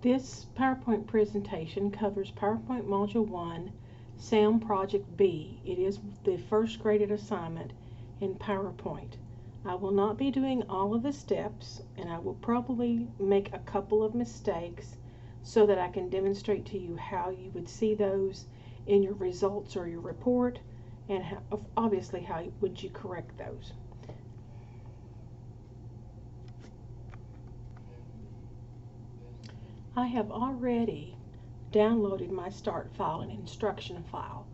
This PowerPoint presentation covers PowerPoint Module 1, SAM Project B. It is the first graded assignment in PowerPoint. I will not be doing all of the steps, and I will probably make a couple of mistakes so that I can demonstrate to you how you would see those in your results or your report, and obviously how would you correct those. I have already downloaded my start file and instruction file,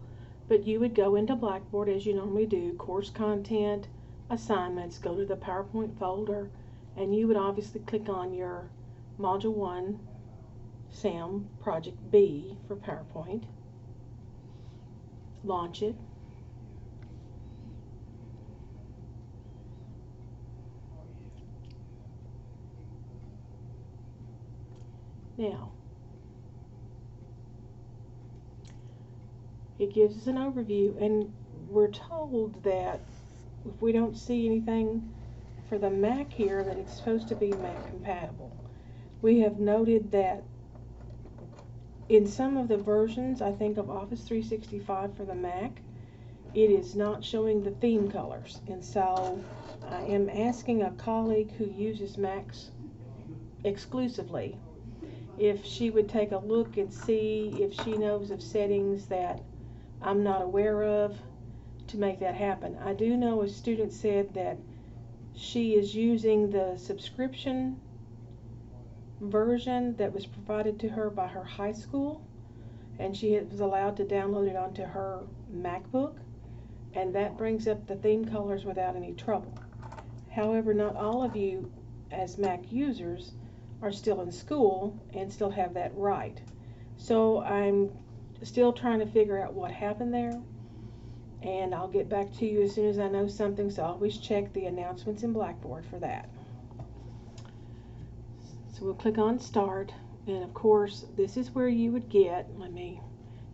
but you would go into Blackboard as you normally do, course content, assignments, go to the PowerPoint folder, and you would obviously click on your Module 1 SAM Project B for PowerPoint, launch it, now it gives us an overview, and we're told that if we don't see anything for the Mac here, that it's supposed to be Mac compatible. We have noted that in some of the versions, I think of Office 365 for the Mac, it is not showing the theme colors, and so I am asking a colleague who uses Macs exclusively if she would take a look and see if she knows of settings that I'm not aware of to make that happen. I do know a student said that she is using the subscription version that was provided to her by her high school, and she was allowed to download it onto her MacBook, and that brings up the theme colors without any trouble. However, not all of you as Mac users are still in school and still have that right. So I'm still trying to figure out what happened there, and I'll get back to you as soon as I know something, so always check the announcements in Blackboard for that. So we'll click on Start, and of course this is where you would get,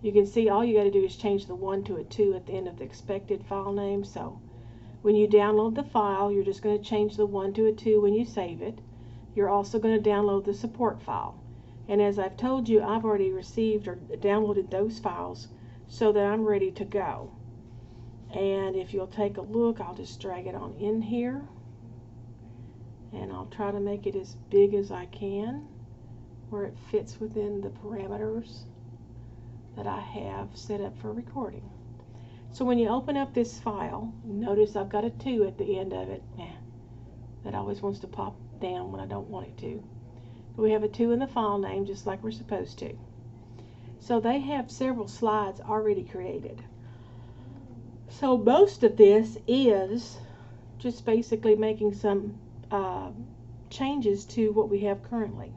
you can see all you got to do is change the 1 to a 2 at the end of the expected file name. So when you download the file, you're just going to change the 1 to a 2 when you save it. You're also going to download the support file. And as I've told you, I've already received or downloaded those files so that I'm ready to go. And if you'll take a look, I'll just drag it on in here, and I'll try to make it as big as I can where it fits within the parameters that I have set up for recording. So when you open up this file, notice I've got a 2 at the end of it. That always wants to pop down when I don't want it to. But we have a 2 in the file name, just like we're supposed to. So they have several slides already created. So most of this is just basically making some changes to what we have currently.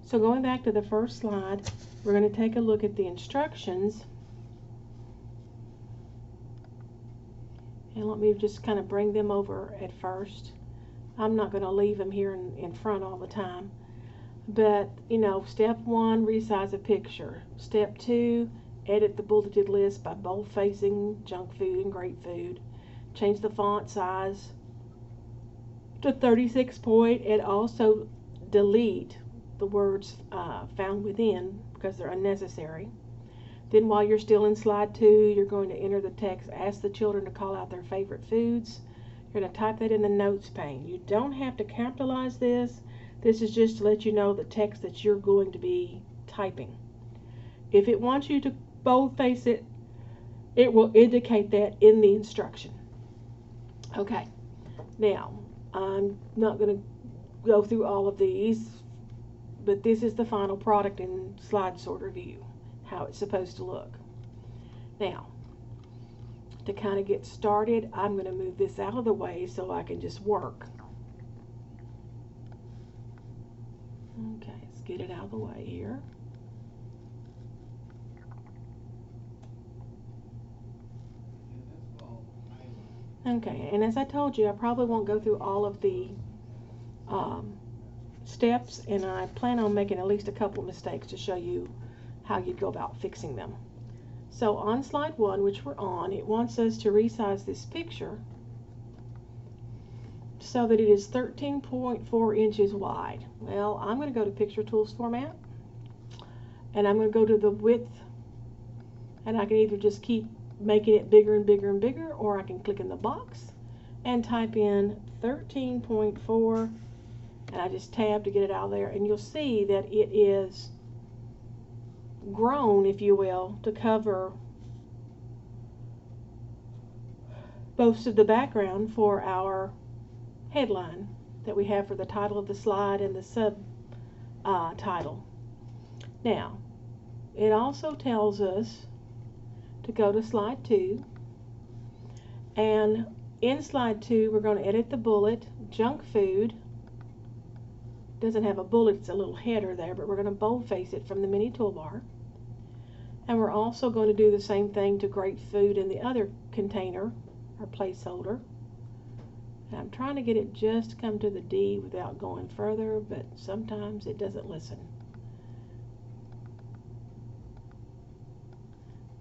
So going back to the first slide, we're going to take a look at the instructions. And let me just kind of bring them over at first. I'm not going to leave them here in front all the time. But, you know, step 1, resize a picture. Step 2, edit the bulleted list by bold-facing junk food and great food. Change the font size to 36 point, and also delete the words found within because they're unnecessary. Then while you're still in slide 2, you're going to enter the text, ask the children to call out their favorite foods. You're going to type that in the notes pane. You don't have to capitalize this. This is just to let you know the text that you're going to be typing. If it wants you to boldface it, it will indicate that in the instruction. Okay, now I'm not going to go through all of these, but this is the final product in slide sorter view, how it's supposed to look. Now, to kind of get started, I'm going to move this out of the way so I can just work. Okay, let's get it out of the way here. Okay, and as I told you, I probably won't go through all of the steps, and I plan on making at least a couple of mistakes to show you how you go about fixing them. So on slide 1, which we're on, it wants us to resize this picture so that it is 13.4 inches wide. Well, I'm going to go to Picture Tools format, and I'm going to go to the width, and I can either just keep making it bigger and bigger and bigger, or I can click in the box and type in 13.4, and I just tab to get it out of there, and you'll see that it is grown, if you will, to cover most of the background for our headline that we have for the title of the slide and the subtitle. Now, it also tells us to go to slide 2, and in slide 2 we're going to edit the bullet junk food. Doesn't have a bullet, it's a little header there, but we're going to boldface it from the mini toolbar. And we're also going to do the same thing to great food in the other container or placeholder. And I'm trying to get it just to come to the D without going further, but sometimes it doesn't listen.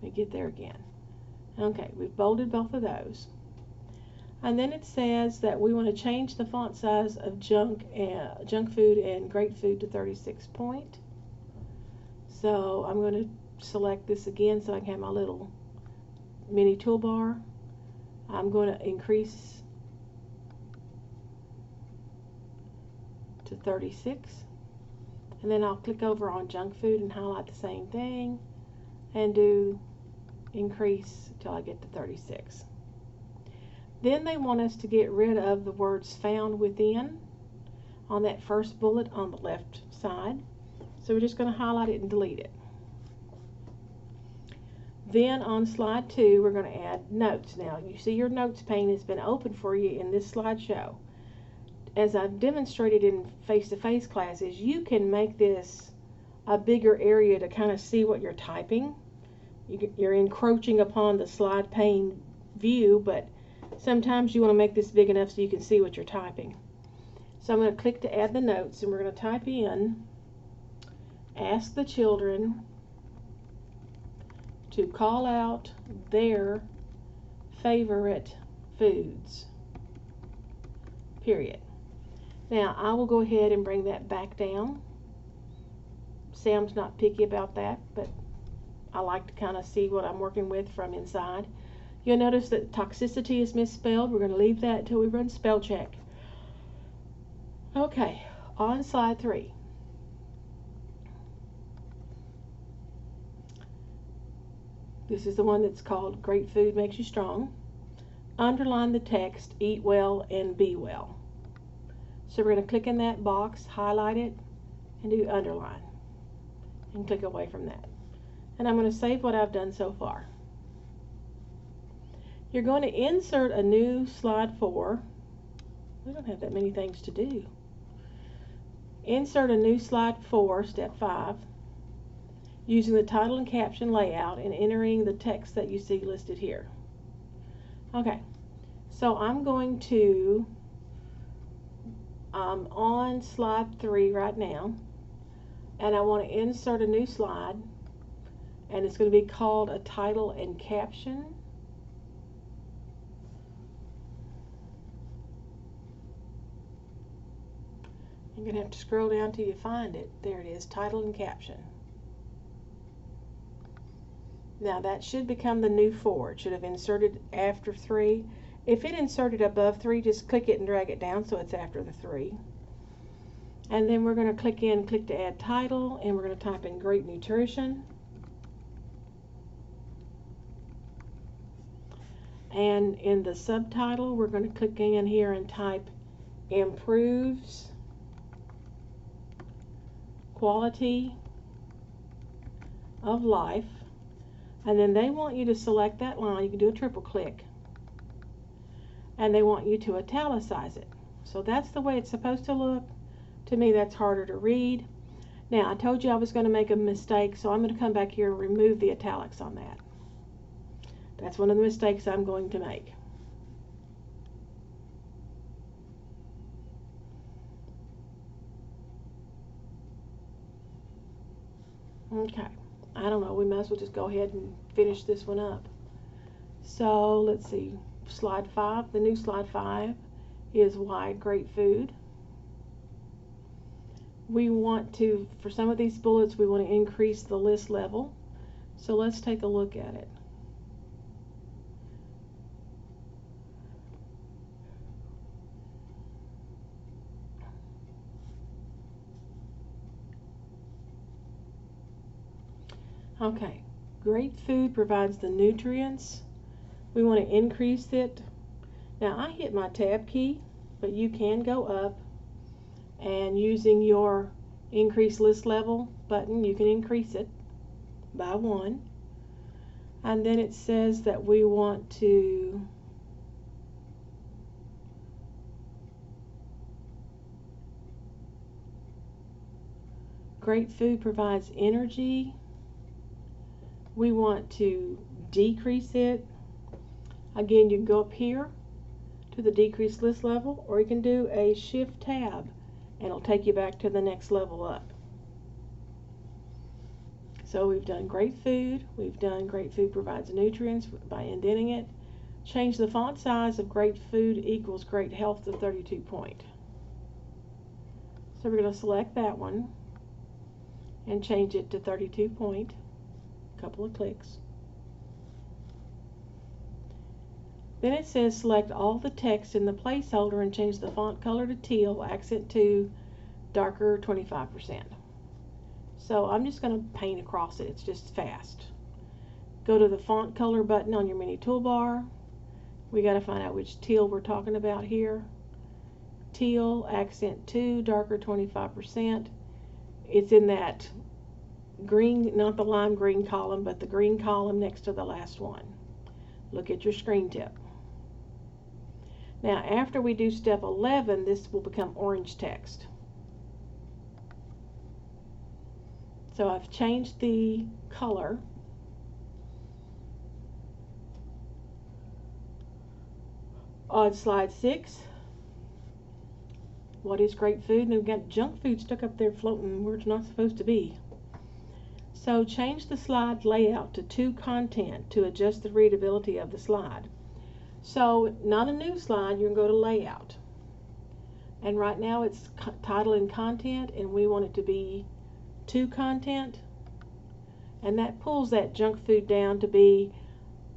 Let me get there again. Okay, we've bolded both of those. And then it says that we want to change the font size of junk food and great food to 36 point. So I'm going to select this again so I can have my little mini toolbar. I'm going to increase to 36, and then I'll click over on junk food and highlight the same thing and do increase till I get to 36. Then they want us to get rid of the words found within on that first bullet on the left side. So we're just going to highlight it and delete it. Then on slide 2 we're going to add notes. Now you see your notes pane has been open for you in this slideshow. As I've demonstrated in face-to-face classes, you can make this a bigger area to kind of see what you're typing. You're encroaching upon the slide pane view, but sometimes you want to make this big enough so you can see what you're typing. So I'm going to click to add the notes, and we're going to type in, ask the children to call out their favorite foods, period. Now I will go ahead and bring that back down. Sam's not picky about that, but I like to kind of see what I'm working with from inside. You'll notice that toxicity is misspelled. We're going to leave that until we run spell check. Okay, on slide 3. This is the one that's called Great Food Makes You Strong. Underline the text, eat well and be well. So we're going to click in that box, highlight it, and do underline. And click away from that. And I'm going to save what I've done so far. You're going to insert a new slide 4. We don't have that many things to do. Insert a new slide 4, step 5, using the title and caption layout and entering the text that you see listed here. Okay, so I'm going to, on slide 3 right now, and I want to insert a new slide, and it's going to be called a title and caption. You're going to have to scroll down till you find it. There it is, title and caption. Now that should become the new 4. It should have inserted after 3. If it inserted above 3, just click it and drag it down so it's after the 3. And then we're going to click to add title, and we're going to type in Great Nutrition. And in the subtitle, we're going to click in here and type improves quality of life. And then they want you to select that line. You can do a triple click. And they want you to italicize it. So that's the way it's supposed to look. To me, that's harder to read. Now, I told you I was going to make a mistake, so I'm going to come back here and remove the italics on that. That's one of the mistakes I'm going to make. Okay, I don't know, we might as well just go ahead and finish this one up. So let's see, slide 5, the new slide 5 is wide, great food. We want to, for some of these bullets, we want to increase the list level. So let's take a look at it. Okay, great food provides the nutrients. We want to increase it. Now I hit my tab key, but you can go up and using your increase list level button, you can increase it by 1. And then it says that we want to great food provides energy. We want to decrease it. Again, you can go up here to the decrease list level, or you can do a shift tab and it'll take you back to the next level up. So we've done great food, we've done great food provides nutrients by indenting it. Change the font size of great food equals great health to 32 point. So we're going to select that one and change it to 32 point. A couple of clicks. Then it says select all the text in the placeholder and change the font color to teal, accent to darker 25%. So I'm just going to paint across it. It's just fast. Go to the font color button on your mini toolbar. We got to find out which teal we're talking about here. Teal, accent to darker 25%. It's in that green, not the lime green column, but the green column next to the last one. Look at your screen tip. Now, after we do step 11, this will become orange text. So I've changed the color. On slide 6, what is great food? And we've got junk food stuck up there floating where it's not supposed to be. So change the slide layout to to content to adjust the readability of the slide. So not a new slide, you can go to layout. And right now it's title and content, and we want it to be to content. And that pulls that junk food down to be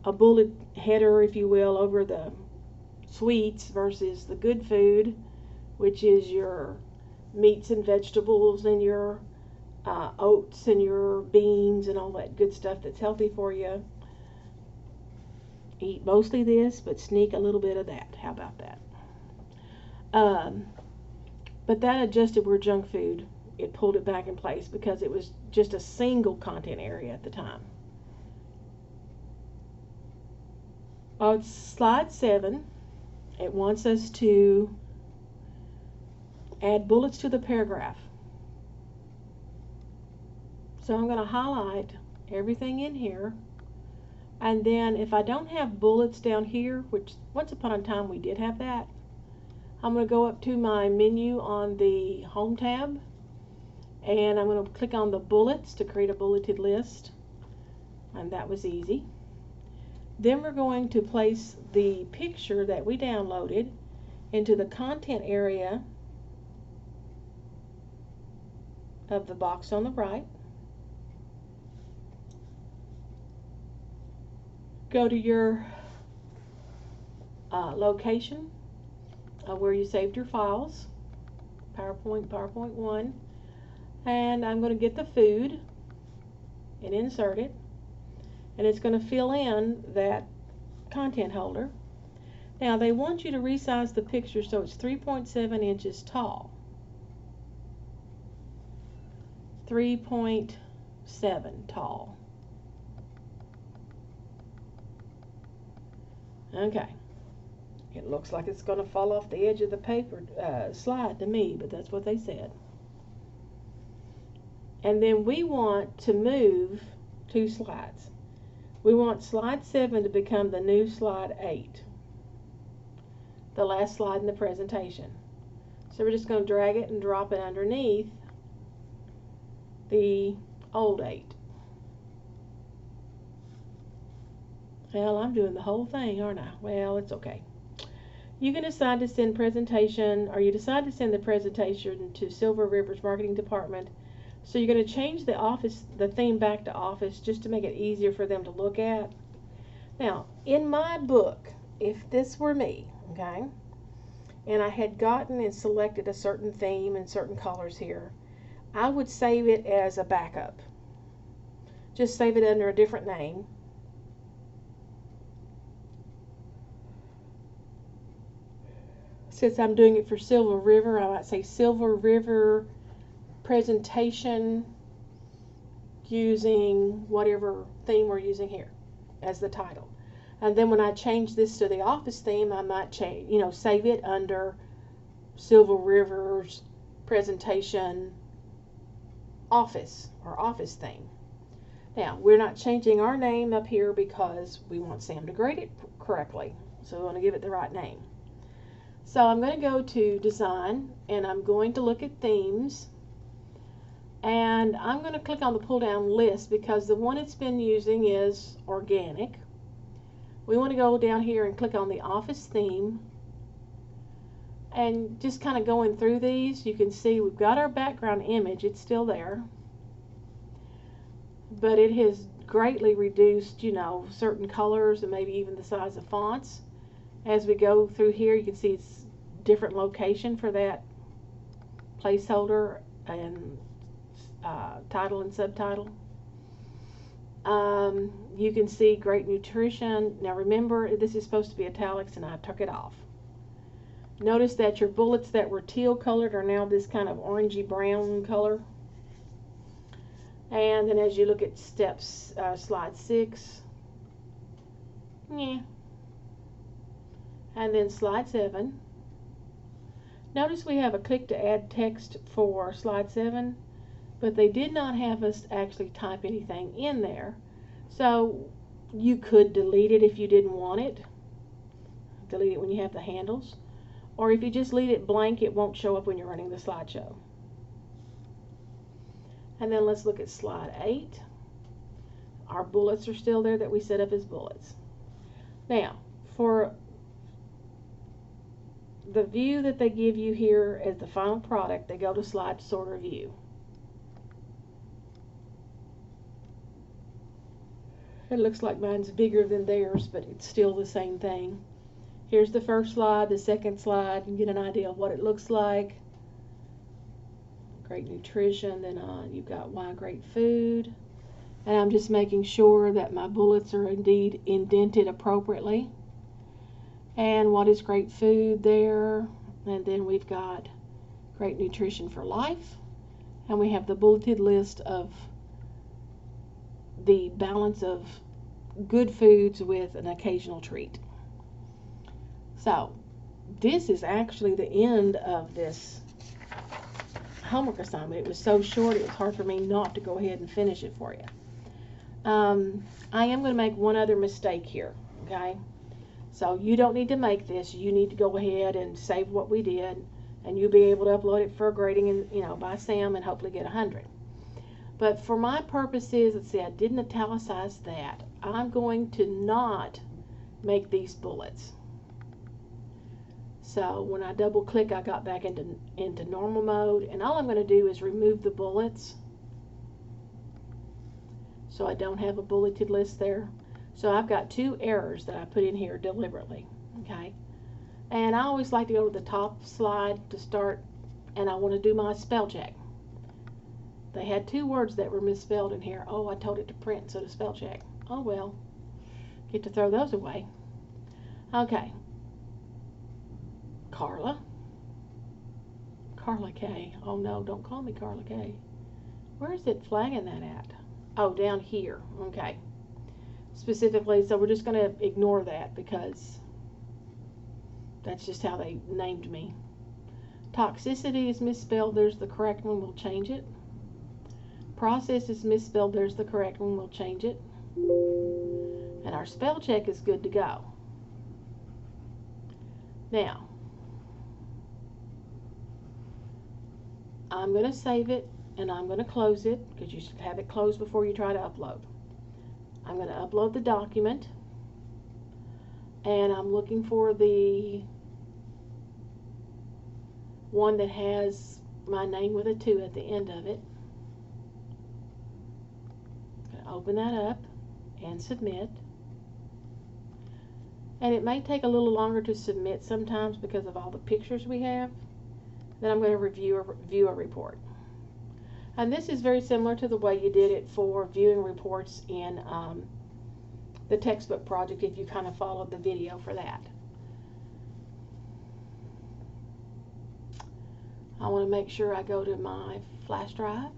a bullet header, if you will, over the sweets versus the good food, which is your meats and vegetables and your oats and your beans and all that good stuff that's healthy for you. Eat mostly this, but sneak a little bit of that. How about that? But that adjusted where junk food, it pulled it back in place because it was just a single content area at the time. On slide 7, it wants us to add bullets to the paragraph. So I'm going to highlight everything in here. And then if I don't have bullets down here, which once upon a time we did have that, I'm going to go up to my menu on the Home tab, and I'm going to click on the bullets to create a bulleted list. And that was easy. Then we're going to place the picture that we downloaded into the content area of the box on the right. Go to your location where you saved your files, PowerPoint, PowerPoint 1, and I'm going to get the food and insert it, and it's going to fill in that content holder. Now they want you to resize the picture so it's 3.7 inches tall. 3.7 tall. Okay, it looks like it's going to fall off the edge of the paper slide to me, but that's what they said. And then we want to move 2 slides. We want slide 7 to become the new slide 8, the last slide in the presentation. So we're just going to drag it and drop it underneath the old 8. Well, I'm doing the whole thing, aren't I? Well, it's okay. You can decide to send presentation, or you decide to send the presentation to Silver River's marketing department. So you're going to change the theme back to office just to make it easier for them to look at. Now, in my book, if this were me, okay, and I had gotten and selected a certain theme and certain colors here, I would save it as a backup. Just save it under a different name. Since I'm doing it for Silver River, I might say Silver River presentation using whatever theme we're using here as the title. And then when I change this to the office theme, I might change, save it under Silver River's presentation office or office theme. Now, we're not changing our name up here because we want Sam to grade it correctly. So we want to give it the right name. So I'm going to go to Design, and I'm going to look at Themes, and I'm going to click on the pull down list because the one it's been using is Organic. We want to go down here and click on the Office theme, and just kind of going through these, you can see we've got our background image. It's still there, but it has greatly reduced, certain colors and maybe even the size of fonts. As we go through here, you can see it's different location for that placeholder and title and subtitle. You can see Great Nutrition. Now remember, this is supposed to be italics and I took it off. Notice that your bullets that were teal colored are now this kind of orangey brown color. And then as you look at slide 6, and then slide 7. Notice we have a click to add text for slide 7, but they did not have us actually type anything in there. So you could delete it if you didn't want it. Delete it when you have the handles. Or if you just leave it blank, it won't show up when you're running the slideshow. And then let's look at slide 8. Our bullets are still there that we set up as bullets. Now, for the view that they give you here as the final product, they go to Slide Sorter View. It looks like mine's bigger than theirs, but it's still the same thing. Here's the first slide, the second slide. You can get an idea of what it looks like. Great Nutrition, then you've got Why Great Food. And I'm just making sure that my bullets are indeed indented appropriately. And what is great food there? And then we've got Great Nutrition for Life. And we have the bulleted list of the balance of good foods with an occasional treat. So this is actually the end of this homework assignment. It was so short, it was hard for me not to go ahead and finish it for you. I am going to make one other mistake here, okay? So you don't need to make this. You need to go ahead and save what we did, and you'll be able to upload it for grading and by Sam and hopefully get 100. But for my purposes, let's see, I didn't italicize that. I'm going to not make these bullets. So when I double click, I got back into normal mode, and all I'm going to do is remove the bullets so I don't have a bulleted list there. So I've got 2 errors that I put in here deliberately, okay? And I always like to go to the top slide to start, and I want to do my spell check. They had 2 words that were misspelled in here. Oh, I told it to print, so to spell check. Oh well, get to throw those away. Okay. Carla K. Oh no, don't call me Carla K. Where is it flagging that at? Oh, down here. Okay. Specifically, so we're just going to ignore that because that's just how they named me. Toxicity is misspelled. There's the correct one. We'll change it. Process is misspelled. There's the correct one. We'll change it. And our spell check is good to go. Now, I'm going to save it and I'm going to close it because you should have it closed before you try to upload. I'm going to upload the document, and I'm looking for the one that has my name with a 2 at the end of it. I'm going to open that up and submit. And it may take a little longer to submit sometimes because of all the pictures we have. Then I'm going to view a report. And this is very similar to the way you did it for viewing reports in the textbook project, if you kind of followed the video for that. I want to make sure I go to my flash drive,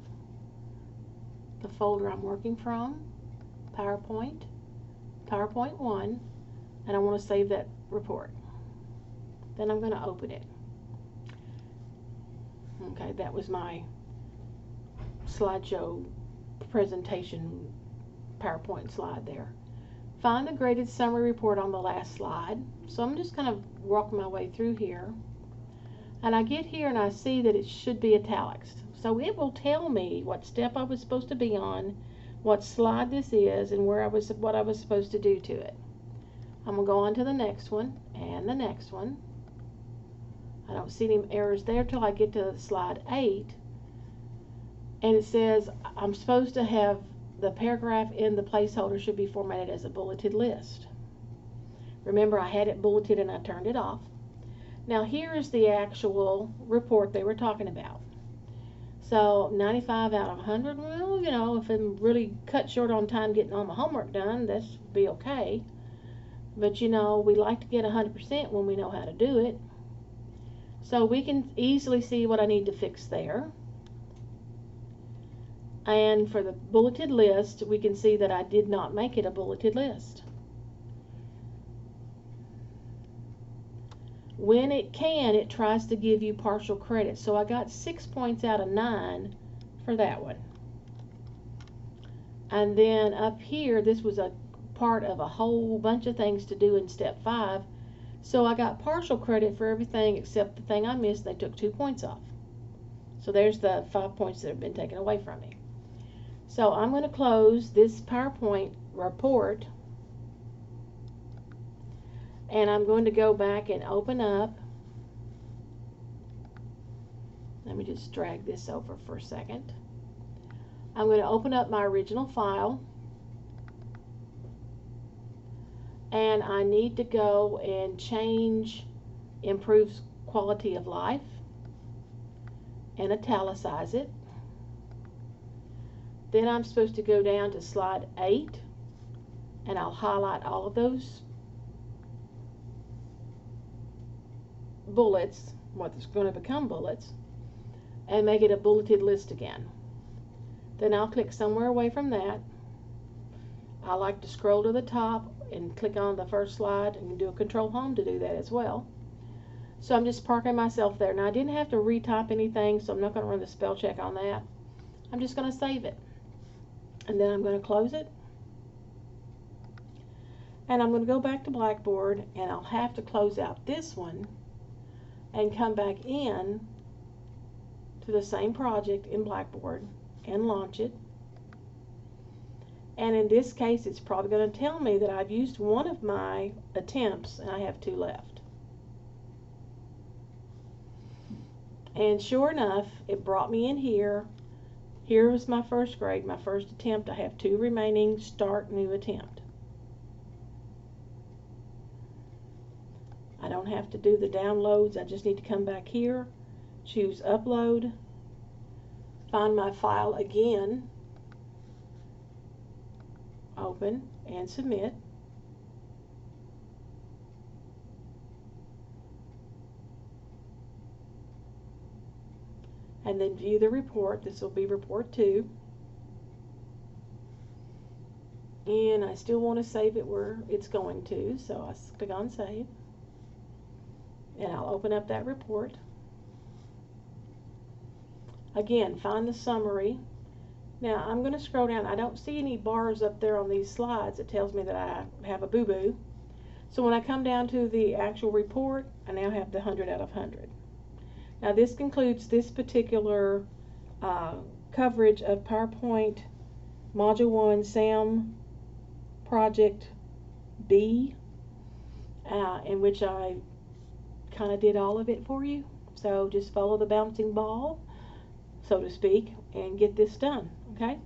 the folder I'm working from, PowerPoint 1, and I want to save that report. Then I'm going to open it. Okay, that was my slideshow presentation PowerPoint slide there. Find the graded summary report on the last slide. So I'm just kind of walking my way through here. And I get here and I see that it should be italics. So it will tell me what step I was supposed to be on, what slide this is, and what I was supposed to do to it. I'm going to go on to the next one and the next one. I don't see any errors there till I get to slide 8. And it says I'm supposed to have the paragraph in the placeholder should be formatted as a bulleted list. Remember, I had it bulleted and I turned it off. Now here is the actual report they were talking about. So 95 out of 100, well, you know, if I'm really cut short on time getting all my homework done, that's be okay. But you know, we like to get 100% when we know how to do it. So we can easily see what I need to fix there. And for the bulleted list, we can see that I did not make it a bulleted list. When it can, it tries to give you partial credit. So I got 6 points out of 9 for that one. And then up here, this was a part of a whole bunch of things to do in step 5. So I got partial credit for everything except the thing I missed. They took 2 points off. So there's the 5 points that have been taken away from me. So I'm going to close this PowerPoint report. And I'm going to go back and open up. Let me just drag this over for a second. I'm going to open up my original file. And I need to go and change improves quality of life and italicize it. Then I'm supposed to go down to slide 8 and I'll highlight all of those bullets, what's going to become bullets, and make it a bulleted list again. Then I'll click somewhere away from that. I like to scroll to the top and click on the first slide and do a control home to do that as well. So I'm just parking myself there. Now I didn't have to retype anything, so I'm not going to run the spell check on that. I'm just going to save it. And then I'm going to close it. And I'm going to go back to Blackboard, and I'll have to close out this one and come back in to the same project in Blackboard and launch it. And in this case, it's probably going to tell me that I've used one of my attempts and I have 2 left. And sure enough, it brought me in here. Here was my first grade, my first attempt. I have 2 remaining, start new attempt. I don't have to do the downloads. I just need to come back here, choose upload, find my file again, open and submit. And then view the report. This will be report 2. And I still want to save it where it's going to, so I'll click on save. And I'll open up that report. Again, find the summary. Now I'm going to scroll down. I don't see any bars up there on these slides. It tells me that I have a boo-boo. So when I come down to the actual report, I now have the 100 out of 100. Now this concludes this particular coverage of PowerPoint Module 1 SAM Project B, in which I kind of did all of it for you. So just follow the bouncing ball, so to speak, and get this done, okay?